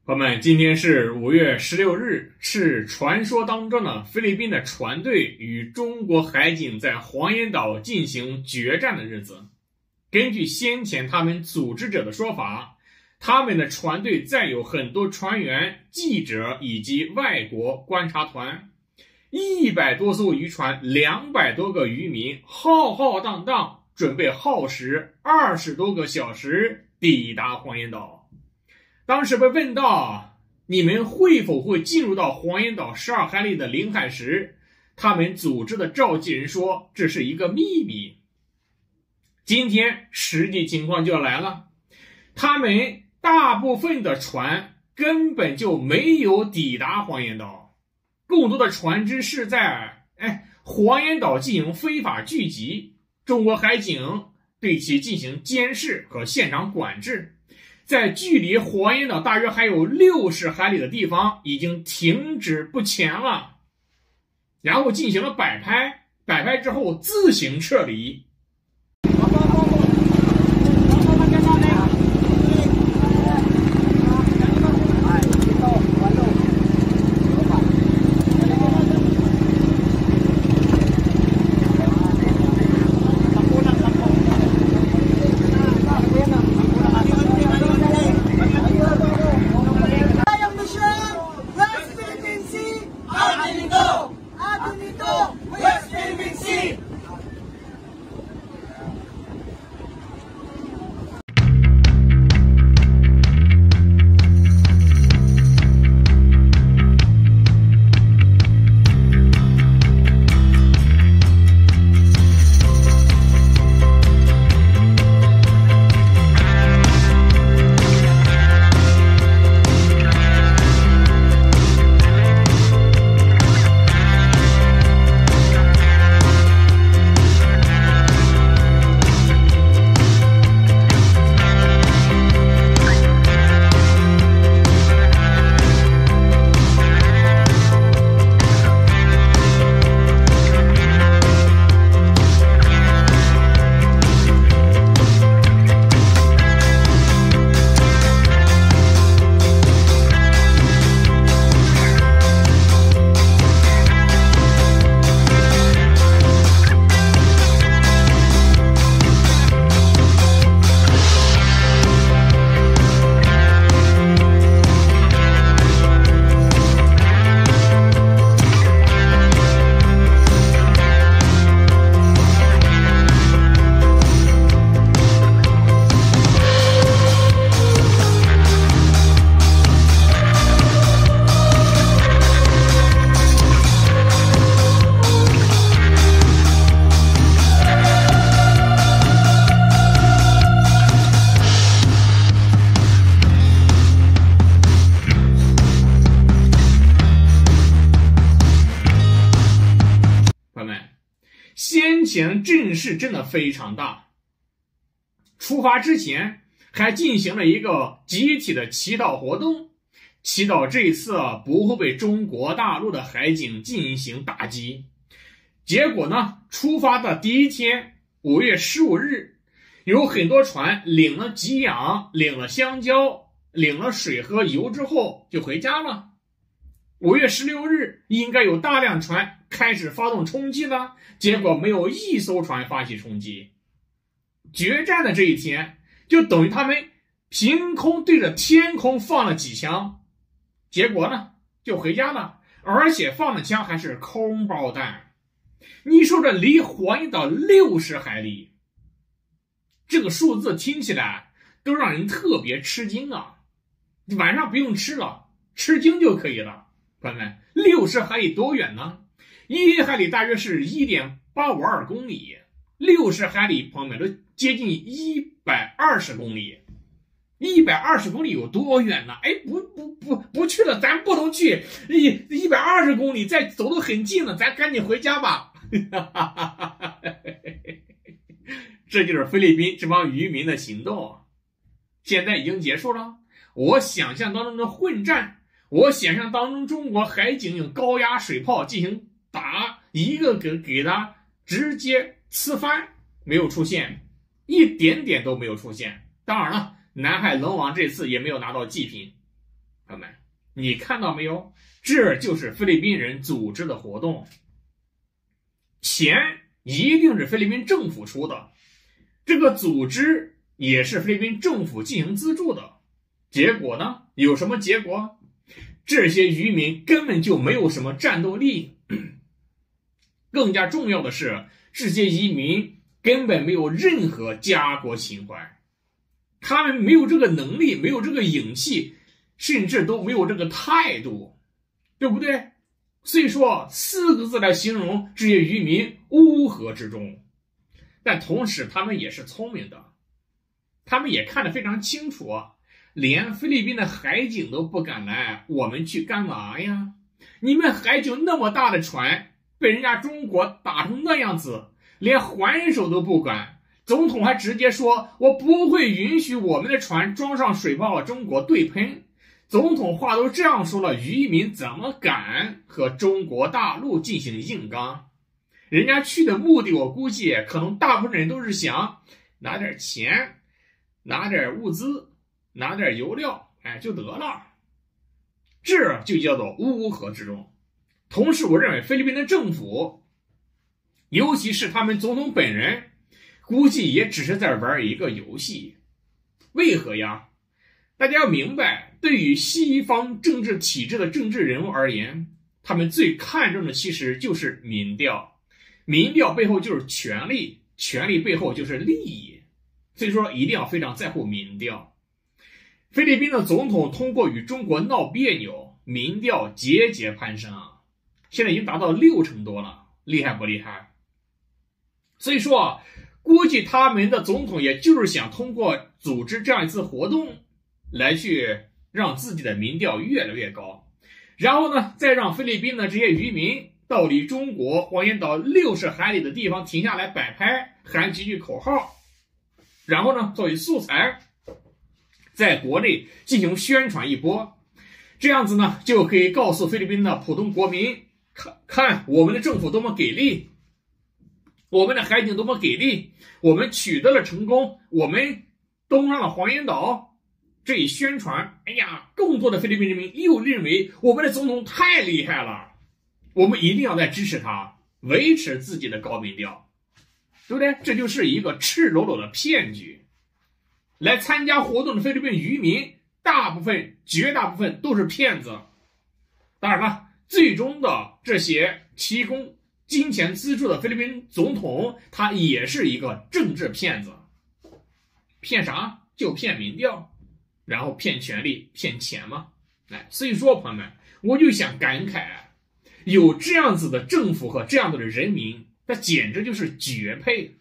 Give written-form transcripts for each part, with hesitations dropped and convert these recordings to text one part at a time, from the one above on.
朋友们，今天是5月16日，是传说当中的菲律宾的船队与中国海警在黄岩岛进行决战的日子。根据先前他们组织者的说法，他们的船队载有很多船员、记者以及外国观察团，100多艘渔船，200多个渔民，浩浩荡荡，准备耗时20多个小时抵达黄岩岛。当时被问到你们会否进入到黄岩岛12海里的领海时，他们组织的召集人说这是一个秘密。今天实际情况就来了，他们大部分的船根本就没有抵达黄岩岛，更多的船只是在黄岩岛进行非法聚集，中国海警对其进行监视和现场管制。在距离黄岩岛大约还有60海里的地方已经停止不前了，然后进行了摆拍，摆拍之后自行撤离。先前阵势真的非常大，出发之前还进行了一个集体的祈祷活动，祈祷这一次不会被中国大陆的海警进行打击。结果呢，出发的第一天5月15日，有很多船领了给养，领了香蕉，领了水和油之后就回家了。5月16日应该有大量船开始发动冲击了，结果没有一艘船发起冲击。决战的这一天就等于他们凭空对着天空放了几枪，结果呢就回家了，而且放的枪还是空包弹。你说这离黄岩岛60海里，这个数字听起来都让人特别吃惊啊！晚上不用吃了，吃惊就可以了。朋友们，60海里多远呢？1海里大约是 1.852 公里，60海里朋友们都接近120公里。120公里有多远呢？不去了，咱不能去。120公里再走得很近了，咱赶紧回家吧。这就是菲律宾这帮渔民的行动，现在已经结束了。我想象当中的混战，我想象当中中国海警用高压水炮进行打，一个给他直接呲翻，没有出现，一点点都没有出现。当然了，南海龙王这次也没有拿到祭品。朋友们，你看到没有？这就是菲律宾人组织的活动，钱一定是菲律宾政府出的，这个组织也是菲律宾政府进行资助的。结果呢？有什么结果？这些渔民根本就没有什么战斗力，更加重要的是，这些移民根本没有任何家国情怀，他们没有这个能力，没有这个勇气，甚至都没有这个态度，对不对？所以说4个字来形容这些渔民：乌合之众。但同时他们也是聪明的，他们也看得非常清楚啊，连菲律宾的海警都不敢来，我们去干嘛呀？你们海警那么大的船，被人家中国打成那样子，连还手都不敢。总统还直接说，我不会允许我们的船装上水炮和中国对喷。总统话都这样说了，渔民怎么敢和中国大陆进行硬刚？人家去的目的，我估计可能大部分人都是想拿点钱，拿点物资，拿点油料，就得了。这就叫做乌合之众。同时我认为菲律宾的政府，尤其是他们总统本人，估计也只是在玩一个游戏。为何呀？大家要明白，对于西方政治体制的政治人物而言，他们最看重的其实就是民调，民调背后就是权力，权力背后就是利益，所以说一定要非常在乎民调。菲律宾的总统通过与中国闹别扭，民调节节攀升啊，现在已经达到60%多了，厉害不厉害？所以说估计他们的总统也就是想通过组织这样一次活动来去让自己的民调越来越高，然后呢，再让菲律宾的这些渔民到离中国黄岩岛60海里的地方停下来摆拍，喊几句口号，然后呢，作为素材在国内进行宣传一波，这样子呢，就可以告诉菲律宾的普通国民，看我们的政府多么给力，我们的海警多么给力，我们取得了成功，我们登上了黄岩岛。这一宣传，哎呀，更多的菲律宾人民又认为我们的总统太厉害了，我们一定要再支持他，维持自己的高民调，对不对？这就是一个赤裸裸的骗局。来参加活动的菲律宾渔民，绝大部分都是骗子。当然了，最终的这些提供金钱资助的菲律宾总统，他也是一个政治骗子。骗啥？就骗民调。然后骗权力骗钱嘛，所以说朋友们，我就想感慨，有这样子的政府和这样子的人民，那简直就是绝配。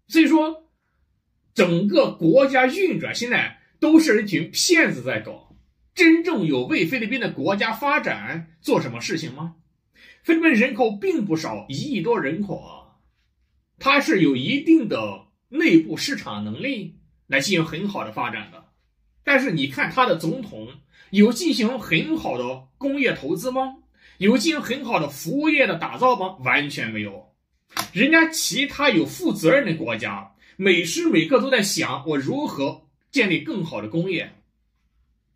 所以说整个国家运转现在都是一群骗子在搞，真正有为菲律宾的国家发展做什么事情吗？菲律宾人口并不少，1亿多人口啊，它是有一定的内部市场能力来进行很好的发展的，但是你看他的总统有进行很好的工业投资吗？有进行很好的服务业的打造吗？完全没有。人家其他有负责任的国家，每时每刻都在想我如何建立更好的工业，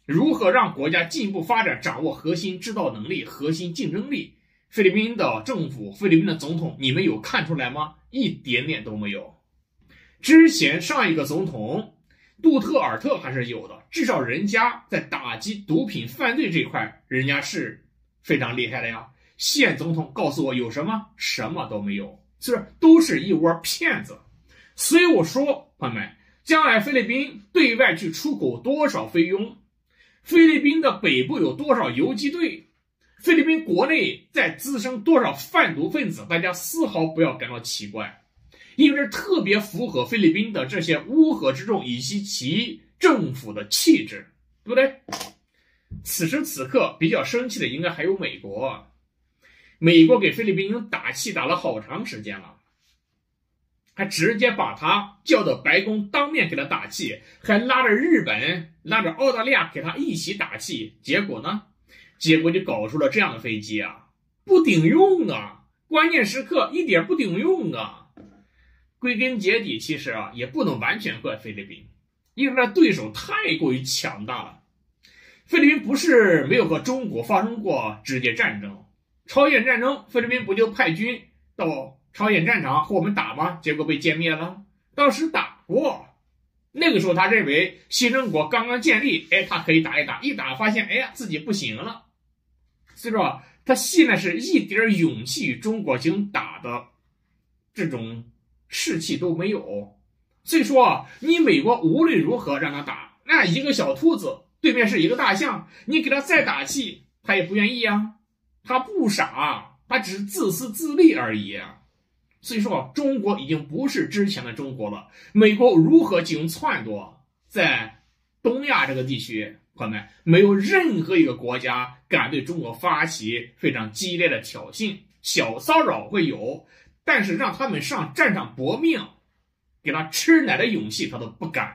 如何让国家进一步发展，掌握核心制造能力、核心竞争力。菲律宾的政府、菲律宾的总统，你们有看出来吗？一点点都没有。之前上一个总统杜特尔特还是有的，至少人家在打击毒品犯罪这一块，人家是非常厉害的呀。现总统告诉我有什么？什么都没有，都是一窝骗子。所以我说，朋友们，将来菲律宾对外去出口多少菲佣，菲律宾的北部有多少游击队，菲律宾国内在滋生多少贩毒分子，大家丝毫不要感到奇怪。因为这特别符合菲律宾的这些乌合之众以及其政府的气质，对不对？此时此刻比较生气的应该还有美国，美国给菲律宾打气打了好长时间了，还直接把他叫到白宫当面给他打气，还拉着日本拉着澳大利亚给他一起打气，结果呢？结果就搞出了这样的飞机啊，不顶用啊，关键时刻一点不顶用啊。归根结底，其实也不能完全怪菲律宾，因为那对手太过于强大了。菲律宾不是没有和中国发生过直接战争，朝鲜战争菲律宾不就派军到朝鲜战场和我们打吗？结果被歼灭了。当时打过，那个时候他认为新中国刚刚建立，他可以打一打，一打发现自己不行了，所以说他现在是一点勇气与中国进行打的这种士气都没有。所以说你美国无论如何让他打，那一个小兔子对面是一个大象，你给他再打气他也不愿意啊，他不傻，他只是自私自利而已。所以说中国已经不是之前的中国了，美国如何进行篡夺，在东亚这个地区，朋友们，没有任何一个国家敢对中国发起非常激烈的挑衅，小骚扰会有，但是让他们上战场搏命给他吃奶的勇气他都不敢。